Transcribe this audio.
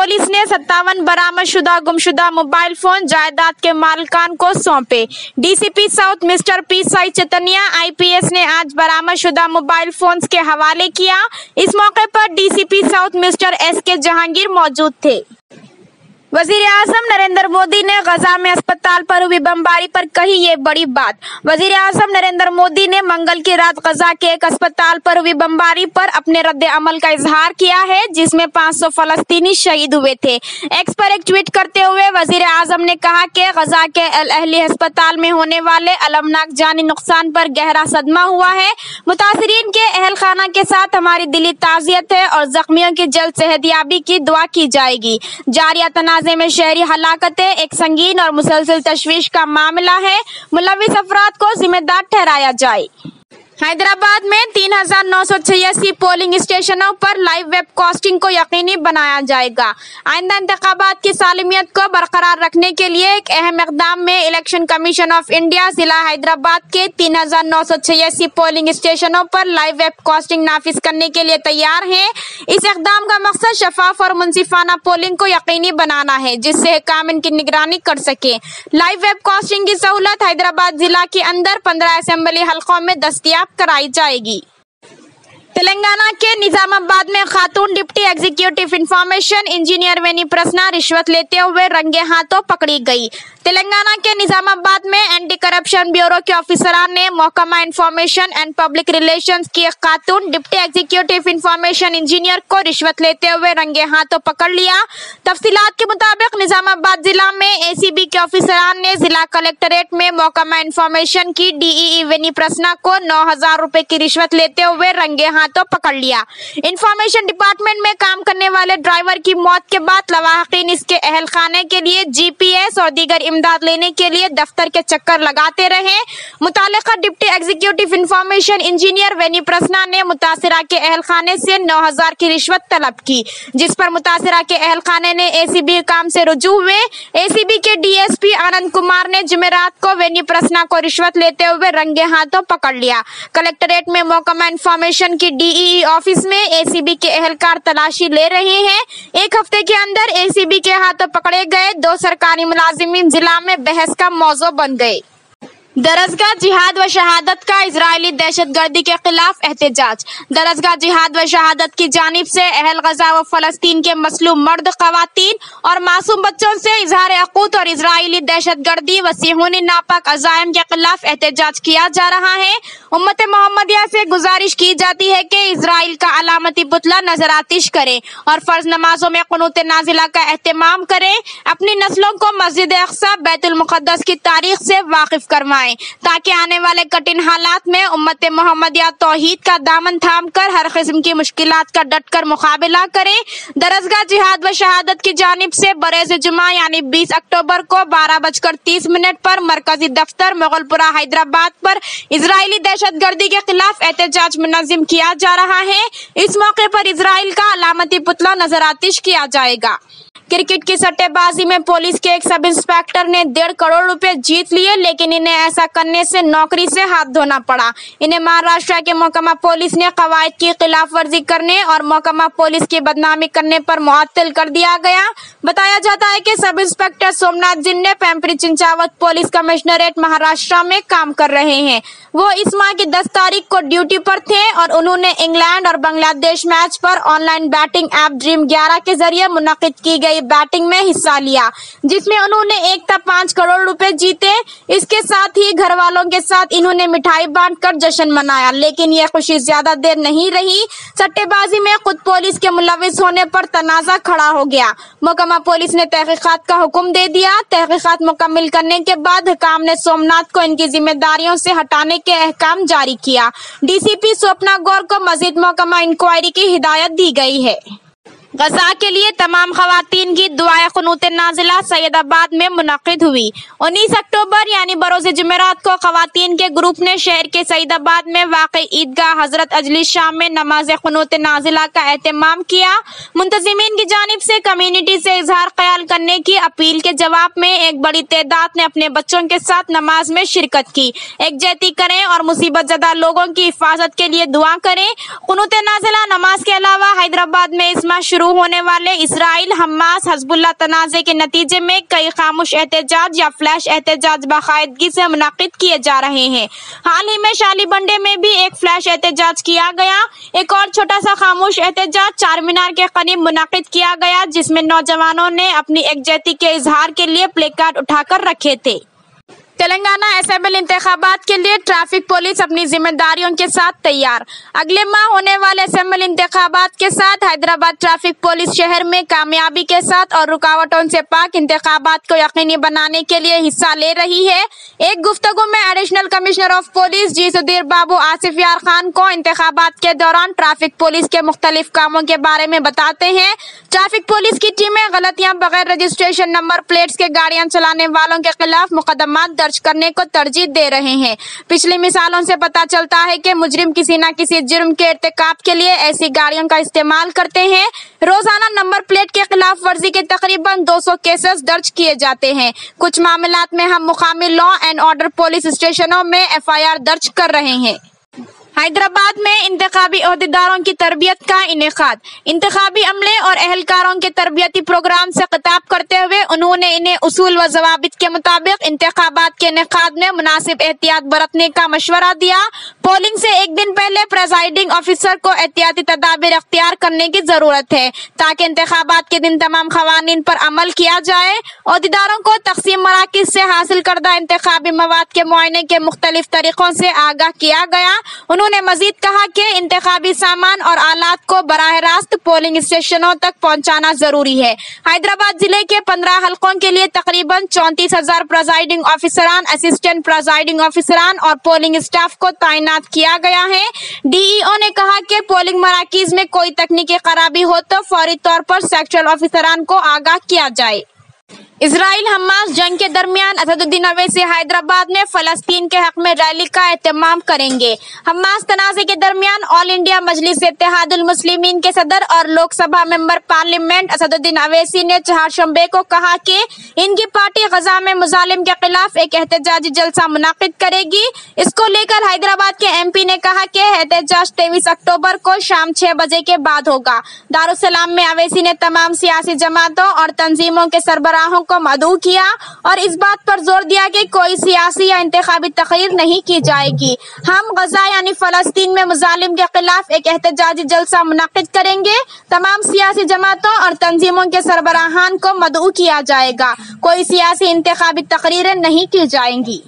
Police ने 57 बरामदशुदा गुमशुदा mobile phone जायदाद के मालिकान को सौंपे। DCP south mister P Sai Chaitanya IPS ने आज बरामदशुदा मोबाइल फोन्स के हवाले किया। इस मौके पर DCP south mister SK Jahangir मौजूद थे। वजीर आजम नरेंद्र मोदी ने गजा में अस्पताल पर हुई बमबारी पर कही ये बड़ी बात। वजीर आजम नरेंद्र मोदी ने मंगल की रात गजा के एक अस्पताल पर हुई बमबारी पर अपने रद्द अमल का इजहार किया है, जिसमें 500 फलस्तीनी शहीद हुए थे। एक्स पर एक ट्वीट करते हुए वजीर आजम ने कहा कि गजा के अल अहली अस्पताल में होने वाले अलमनाक जानी नुकसान पर गहरा सदमा हुआ है। मुतासिरीन के अहल खाना के साथ हमारी दिली ताज़ियत है और जख्मियों की जल्द सेहतयाबी की दुआ की जाएगी। जारिया तनाज़े में शहरी हलाकतें एक संगीन और मुसलसल तशवीश का मामला है। मुलविस अफराद को जिम्मेदार ठहराया जाए। हैदराबाद में 3986 पोलिंग स्टेशनों पर लाइव वेब कास्टिंग को यकीनी बनाया जाएगा। आइंदा इंतखाबात की सालिमियत को बरकरार रखने के लिए एक अहम इक़दाम में इलेक्शन कमीशन ऑफ इंडिया जिला हैदराबाद के 3986 पोलिंग स्टेशनों पर लाइव वेब कास्टिंग नाफिज करने के लिए तैयार है। इस इक़दाम का मकसद शफाफ और मुनसिफाना पोलिंग को यकीनी बनाना है, जिससे हुक्काम इनकी निगरानी कर सके। लाइव वेब कास्टिंग की सहूलत हैदराबाद जिला के अंदर 15 असेंबली हल्कों में दस्तयाब कराई जाएगी। तेलंगाना के निजामाबाद में खातून deputy executive information engineer Veni Prasanna रिश्वत लेते हुए रंगे हाथों पकड़ी गई। तेलंगाना के निजामाबाद में एंटी करप्शन ब्यूरो के ऑफिसरान ने महकमा इंफॉर्मेशन एंड पब्लिक रिलेशंस की एक खातून डिप्टी एग्जीक्यूटिव इंफॉर्मेशन इंजीनियर को रिश्वत लेते हुए रंगे हाथों पकड़ लिया। तफसीलात के मुताबिक निजामाबाद जिला में एसीबी के ऑफिसरान ने जिला कलेक्टरेट में महकमा इंफॉर्मेशन की डीईई वेनी प्रसन्ना को 9000 रुपए की रिश्वत लेते हुए रंगे हाथों पकड़ लिया। इंफॉर्मेशन डिपार्टमेंट में काम करने वाले ड्राइवर की मौत के बाद लवाहकीन इसके अहल खाने के लिए जीपीएस और दीगर इमदाद लेने के लिए दफ्तर के चक्कर लगाते रहे। मुतालिका deputy executive information engineer Veni Prasanna ने मुतासिरा के अहल खाने से 9000 की रिश्वत तलब की, जिस पर मुतासिरा के अहल खाने ने एसीबी काम से रुजू हुए। एसीबी के डीएसपी आनंद कुमार ने जुमेरात को वेनी प्रसन्ना को रिश्वत लेते हुए रंगे हाथों पकड़ लिया। कलेक्टरेट में महकमा इंफॉर्मेशन की डीईई ऑफिस में एसीबी के एहलकार तलाशी ले रहे हैं। एक हफ्ते के अंदर एसीबी के हाथों पकड़े गए 2 सरकारी मुलाजिमीन जिला में बहस का मौजू बन गए। दरसगाह जिहाद व शहादत का इजरायली दहशतगर्दी के खिलाफ एहतजाज। दरसगाह जिहाद व शहादत की जानिब से अहल गजा व फलस्तीन के मसलूम मर्द, खवातीन और मासूम बच्चों से इजहार अक़ूत और इजरायली दहशतगर्दी व सिहूनी नापाक अज़ाइम के खिलाफ एहतजाज किया जा रहा है। उम्मत मोहम्मदिया से गुजारिश की जाती है कि इजराइल का अलामती पुतला नजर आतिश करें और फर्ज नमाजों में क़ुनूत नाजिला का एहतमाम करें। अपनी नस्लों को मस्जिद अक़सा बैतुल मुक़द्दस की तारीख से वाकिफ करवाएं, ताकि आने वाले कठिन हालात में उम्मत मोहम्मदिया तौहीद का दामन थाम कर हर किस्म की मुश्किलात का डट कर मुकाबला करें। दरसगाह जिहाद व शहादत की जानिब से बरोज़ जुमा यानी 20 अक्टूबर को 12:30 पर मरकजी दफ्तर मुगलपुरा हैदराबाद पर इजरायली दहशतगर्दी के खिलाफ एहतजाज मुनज़्ज़म किया जा रहा है। इस मौके पर इजराइल का अलामती पुतला नजर आतिश किया जाएगा। क्रिकेट की सट्टेबाजी में पुलिस के एक सब इंस्पेक्टर ने 1.5 करोड़ रुपए जीत लिए, लेकिन इन्हें ऐसा करने से नौकरी से हाथ धोना पड़ा। इन्हें महाराष्ट्र के महकमा पुलिस ने कवायद की खिलाफ वर्जी करने और महकमा पुलिस की बदनामी करने पर मुअत्तल कर दिया गया। बताया जाता है कि सब इंस्पेक्टर सोमनाथ जिन्ने पिंपरी चिंचवड पुलिस कमिश्नरेट महाराष्ट्र में काम कर रहे हैं। वो इस माह की 10 तारीख को ड्यूटी पर थे और उन्होंने इंग्लैंड और बांग्लादेश मैच पर ऑनलाइन बैटिंग ऐप ड्रीम 11 के जरिए मुनक्किद की गई बैटिंग में हिस्सा लिया, जिसमें उन्होंने एकता 5 करोड़ रुपए जीते। इसके साथ ही घर वालों के साथ इन्होंने मिठाई बांटकर जश्न मनाया, लेकिन यह खुशी ज्यादा देर नहीं रही। सट्टेबाजी में खुद पुलिस के मुलविस होने पर तनाजा खड़ा हो गया। महकमा पुलिस ने तहकीकात का हुक्म दे दिया। तहकीकात मुकम्मल करने के बाद हुकाम ने सोमनाथ को इनकी जिम्मेदारियों से हटाने के अहकाम जारी किया। डीसीपी स्वप्ना गौर को मजीद महकमा इंक्वायरी की हिदायत दी गई है। गजा के लिए तमाम खवातीन की दुआए क़ुनूत नाजिला सैयदाबाद में मुनक़िद हुई। 19 अक्टूबर यानी बरोज़ जुमेरात को खवातीन के ग्रुप ने शहर के सैयदाबाद में वाक़ई ईदगाह हजरत अजली शाम में नमाज क़ुनूत नाजिला का एहतमाम किया। मुंतज़िमीन की जानिब से कम्युनिटी से इजहार ख्याल करने की अपील के जवाब में एक बड़ी तादाद ने अपने बच्चों के साथ नमाज में शिरकत की। एकजहती करें और मुसीबत ज़दा लोगों की हिफाजत के लिए दुआ करें। क़ुनूत नाजिला नमाज के अलावा हैदराबाद में इस माह शुरू शुरू होने वाले इसराइल हमास हिजबुल्लाह तनाज़े के नतीजे में कई खामोश एहतजाज या फ्लैश एहतजाज बाकायदगी से मुनाकिद किए जा रहे हैं। हाल ही में शाली बंडे में भी एक फ्लैश एहतजाज किया गया। एक और छोटा सा खामोश एहतजाज चार मीनार के करीब मुनाकिद किया गया, जिसमें नौजवानों ने अपनी एकजुटता के इजहार के लिए प्ले कार्ड उठाकर रखे थे। तेलंगाना असेंबली इंतखाबात के लिए ट्रैफिक पुलिस अपनी जिम्मेदारियों के साथ तैयार। अगले माह होने वाले असेंबली इंतखाबात के साथ हैदराबाद ट्रैफिक पुलिस शहर में कामयाबी के साथ और रुकावटों से पाक इंतखाबात को यकीनी बनाने के लिए हिस्सा ले रही है। एक गुफ्तगू में एडिशनल कमिश्नर ऑफ पुलिस जी सुधीर बाबू आसिफ यार खान को इंतखाबात के दौरान ट्रैफिक पुलिस के मुख्तलिफ कामों के बारे में बताते हैं। ट्रैफिक पुलिस की टीमें गलतियां बगैर रजिस्ट्रेशन नंबर प्लेट्स के गाड़ियां चलाने वालों के खिलाफ मुकदमा दर्ज करने को तरजीह दे रहे हैं। पिछली मिसालों से पता चलता है कि मुजरिम किसी न किसी जुर्म के इर्तिकाब के लिए ऐसी गाड़ियों का इस्तेमाल करते हैं। रोजाना नंबर प्लेट के खिलाफ वर्जी के तकरीबन 200 केसेस दर्ज किए जाते हैं। कुछ मामलात में हम मुकामी लॉ एंड ऑर्डर पुलिस स्टेशनों में FIR दर्ज कर रहे हैं। हैदराबाद में इंतखाबी ओहदेदारों की तरबियत का इनेकाद। इंतखाबी अमले और एहलकारों के तरबियती प्रोग्राम से खिताब करते हुए उन्होंने इन्हें उसूल व ज़वाबित के मुताबिक इंतखाबात के इनेकाद में मुनासिब एहतियात बरतने का मशवरा दिया। पोलिंग से एक दिन पहले प्रेसाइडिंग ऑफिसर को एहतियाती तदाबीर अख्तियार करने की जरूरत है ताकि इंतखाबात के दिन तमाम खवानीन पर अमल किया जाए। ओहदेदारों को तकसीम मराकिज से हासिल करदा इंतखाबी मवाद के मुआयने के मुख्तलिफ तरीकों से आगाह किया गया। उन्होंने मजीद कहा कि इंतखाबी सामान और आलात को बराह रास्त पोलिंग स्टेशनों तक पहुंचाना जरूरी है। हैदराबाद जिले के 15 हलकों के लिए तकरीबन 34,000 प्रेसाइडिंग ऑफिसरान, असिस्टेंट प्रेसाइडिंग ऑफिसरान और पोलिंग स्टाफ को तैनात किया गया है। DEO ने कहा कि पोलिंग मराकीज में कोई तकनीकी खराबी हो तो फौरी तौर पर सेक्टरल ऑफिसरान को आगाह किया जाए। इसराइल हमास जंग के दरमियान असदुद्दीन अवैसी हैदराबाद में फलस्तीन के हक में रैली का एहतमाम करेंगे। हमास तनाज़े के दरमियान ऑल इंडिया मजलिस इत्तेहादुल मुस्लिमीन के सदर और लोकसभा मेंबर पार्लियामेंट असदुद्दीन अवैसी ने चारशंबे को कहा कि इनकी पार्टी गजा में मुजालिम के खिलाफ एक एहतजाजी जलसा मुनाकिद करेगी। इसको लेकर हैदराबाद के MP ने कहा कि एहतजाज 23 अक्टूबर को शाम 6 बजे के बाद होगा। दारुसलाम में अवैसी ने तमाम सियासी जमातों और तंजीमों के सरबराहों को मदऊ किया और इस बात पर जोर दिया कि कोई सियासी या इंतखाबी तकरीर नहीं की जाएगी। हम गजा यानी फलस्तीन में मुजालिम के खिलाफ एक एहतजाजी जलसा मुनाकिद करेंगे। तमाम सियासी जमातों और तंजीमों के सरबराहान को मदऊ किया जाएगा। कोई सियासी इंतखाबी तकरीरें नहीं की जाएंगी।